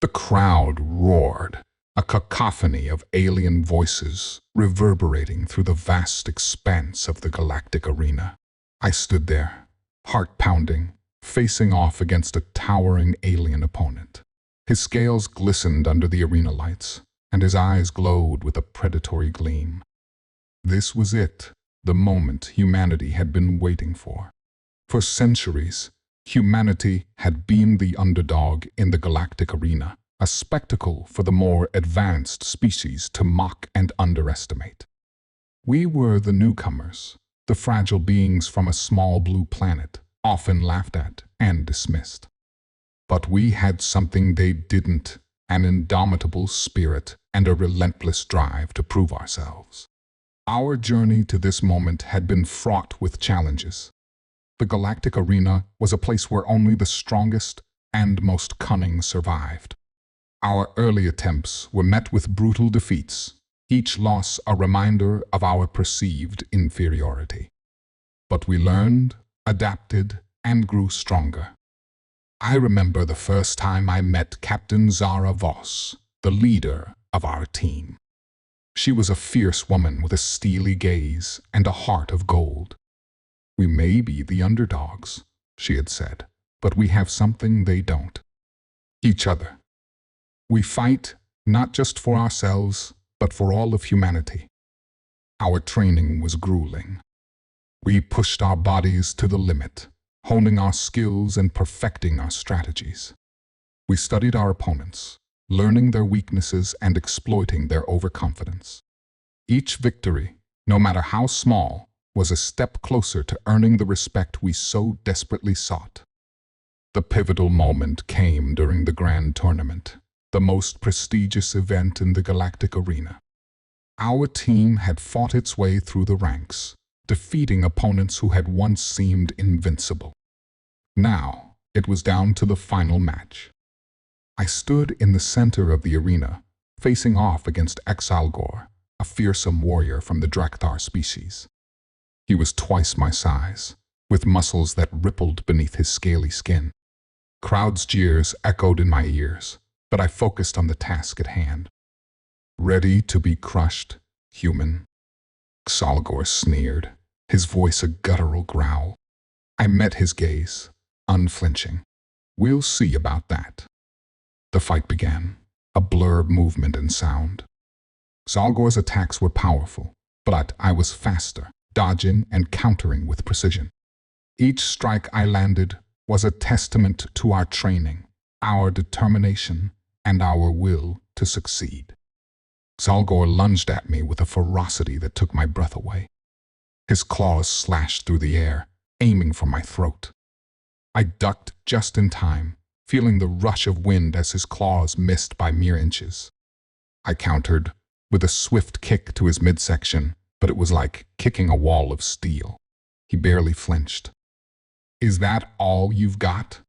The crowd roared, a cacophony of alien voices reverberating through the vast expanse of the Galactic Arena. I stood there, heart pounding, facing off against a towering alien opponent. His scales glistened under the arena lights, and his eyes glowed with a predatory gleam. This was it, the moment humanity had been waiting for. For centuries, humanity had been the underdog in the Galactic Arena, a spectacle for the more advanced species to mock and underestimate. We were the newcomers, the fragile beings from a small blue planet, often laughed at and dismissed. But we had something they didn't, an indomitable spirit and a relentless drive to prove ourselves. Our journey to this moment had been fraught with challenges. The Galactic Arena was a place where only the strongest and most cunning survived. Our early attempts were met with brutal defeats, each loss a reminder of our perceived inferiority. But we learned, adapted, and grew stronger. I remember the first time I met Captain Zara Voss, the leader of our team. She was a fierce woman with a steely gaze and a heart of gold. "We may be the underdogs," she had said, "but we have something they don't. Each other. We fight not just for ourselves, but for all of humanity." Our training was grueling. We pushed our bodies to the limit, honing our skills and perfecting our strategies. We studied our opponents, learning their weaknesses and exploiting their overconfidence. Each victory, no matter how small, was a step closer to earning the respect we so desperately sought. The pivotal moment came during the grand tournament, the most prestigious event in the Galactic Arena. Our team had fought its way through the ranks, defeating opponents who had once seemed invincible. Now, it was down to the final match. I stood in the center of the arena, facing off against Xal'gor, a fearsome warrior from the Drak'thar species. He was twice my size, with muscles that rippled beneath his scaly skin. Crowds' jeers echoed in my ears, but I focused on the task at hand. "Ready to be crushed, human?" Xal'gor sneered, his voice a guttural growl. I met his gaze, unflinching. "We'll see about that." The fight began, a blur of movement and sound. Xal'gor's attacks were powerful, but I was faster, dodging and countering with precision. Each strike I landed was a testament to our training, our determination, and our will to succeed. Xal'gor lunged at me with a ferocity that took my breath away. His claws slashed through the air, aiming for my throat. I ducked just in time, feeling the rush of wind as his claws missed by mere inches. I countered, with a swift kick to his midsection, but it was like kicking a wall of steel. He barely flinched. "Is that all you've got?"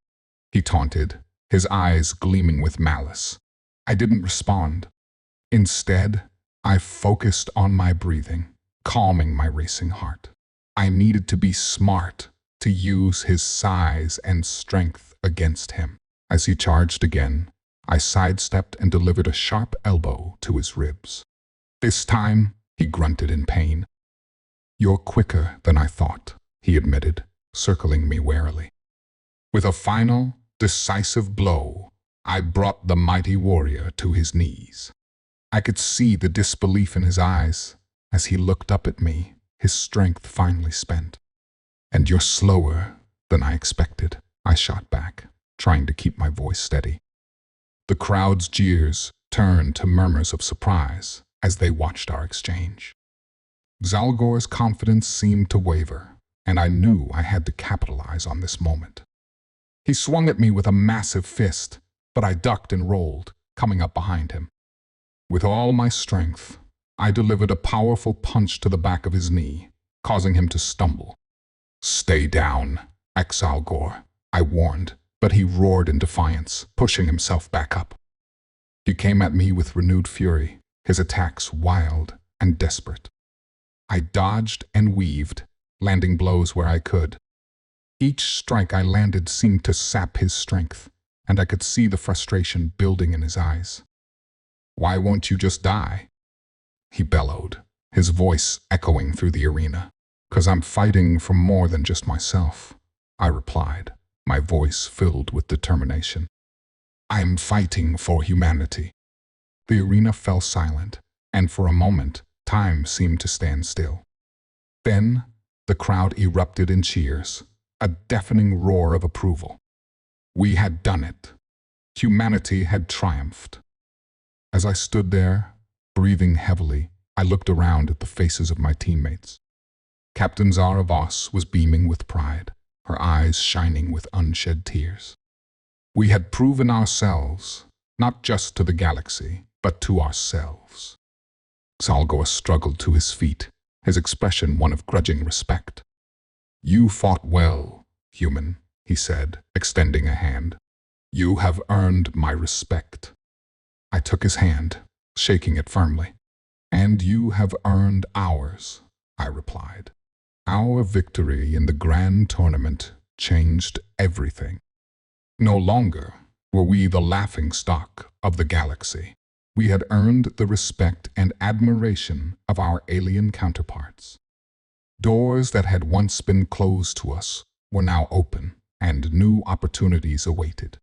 he taunted, his eyes gleaming with malice. I didn't respond. Instead, I focused on my breathing, calming my racing heart. I needed to be smart, to use his size and strength against him. As he charged again, I sidestepped and delivered a sharp elbow to his ribs. This time, he grunted in pain. "You're quicker than I thought," he admitted, circling me warily. With a final, decisive blow, I brought the mighty warrior to his knees. I could see the disbelief in his eyes as he looked up at me, his strength finally spent. "And you're slower than I expected," I shot back, trying to keep my voice steady. The crowd's jeers turned to murmurs of surprise as they watched our exchange. Xal'gor's confidence seemed to waver, and I knew I had to capitalize on this moment. He swung at me with a massive fist, but I ducked and rolled, coming up behind him. With all my strength, I delivered a powerful punch to the back of his knee, causing him to stumble. "Stay down, Xal'gor," I warned, but he roared in defiance, pushing himself back up. He came at me with renewed fury, his attacks wild and desperate. I dodged and weaved, landing blows where I could. Each strike I landed seemed to sap his strength, and I could see the frustration building in his eyes. "Why won't you just die?" he bellowed, his voice echoing through the arena. "'Cause I'm fighting for more than just myself," I replied, my voice filled with determination. "I'm fighting for humanity." The arena fell silent, and for a moment, time seemed to stand still. Then, the crowd erupted in cheers, a deafening roar of approval. We had done it. Humanity had triumphed. As I stood there, breathing heavily, I looked around at the faces of my teammates. Captain Zara Voss was beaming with pride, her eyes shining with unshed tears. We had proven ourselves, not just to the galaxy, but to ourselves. Xal'gor struggled to his feet, his expression one of grudging respect. "You fought well, human," he said, extending a hand. "You have earned my respect." I took his hand, shaking it firmly. "And you have earned ours," I replied. Our victory in the grand tournament changed everything. No longer were we the laughingstock of the galaxy. We had earned the respect and admiration of our alien counterparts. Doors that had once been closed to us were now open, and new opportunities awaited.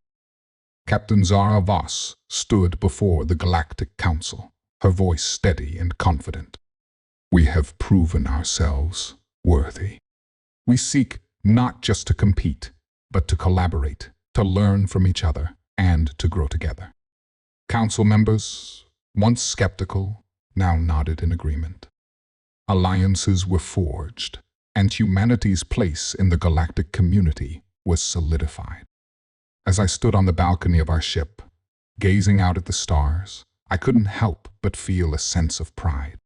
Captain Zara Voss stood before the Galactic Council, her voice steady and confident. "We have proven ourselves worthy. We seek not just to compete, but to collaborate, to learn from each other, and to grow together." Council members, once skeptical, now nodded in agreement. Alliances were forged, and humanity's place in the galactic community was solidified. As I stood on the balcony of our ship, gazing out at the stars, I couldn't help but feel a sense of pride.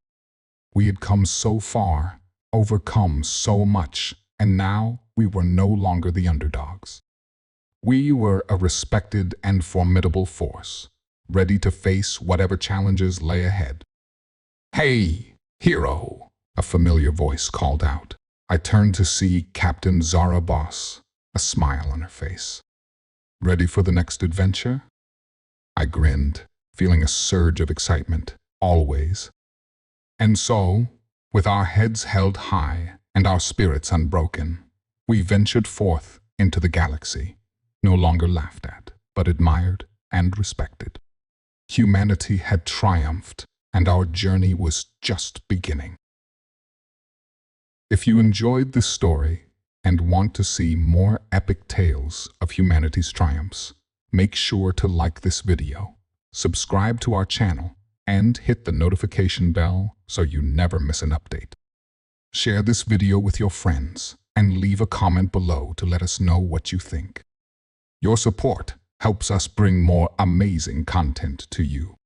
We had come so far, overcome so much, and now we were no longer the underdogs. We were a respected and formidable force, ready to face whatever challenges lay ahead. "Hey, hero!" a familiar voice called out. I turned to see Captain Zara Voss, a smile on her face. "Ready for the next adventure?" I grinned, feeling a surge of excitement, always. And so, with our heads held high and our spirits unbroken, we ventured forth into the galaxy, no longer laughed at, but admired and respected. Humanity had triumphed, and our journey was just beginning. If you enjoyed this story and want to see more epic tales of humanity's triumphs, make sure to like this video, subscribe to our channel, and hit the notification bell so you never miss an update. Share this video with your friends and leave a comment below to let us know what you think. Your support helps us bring more amazing content to you.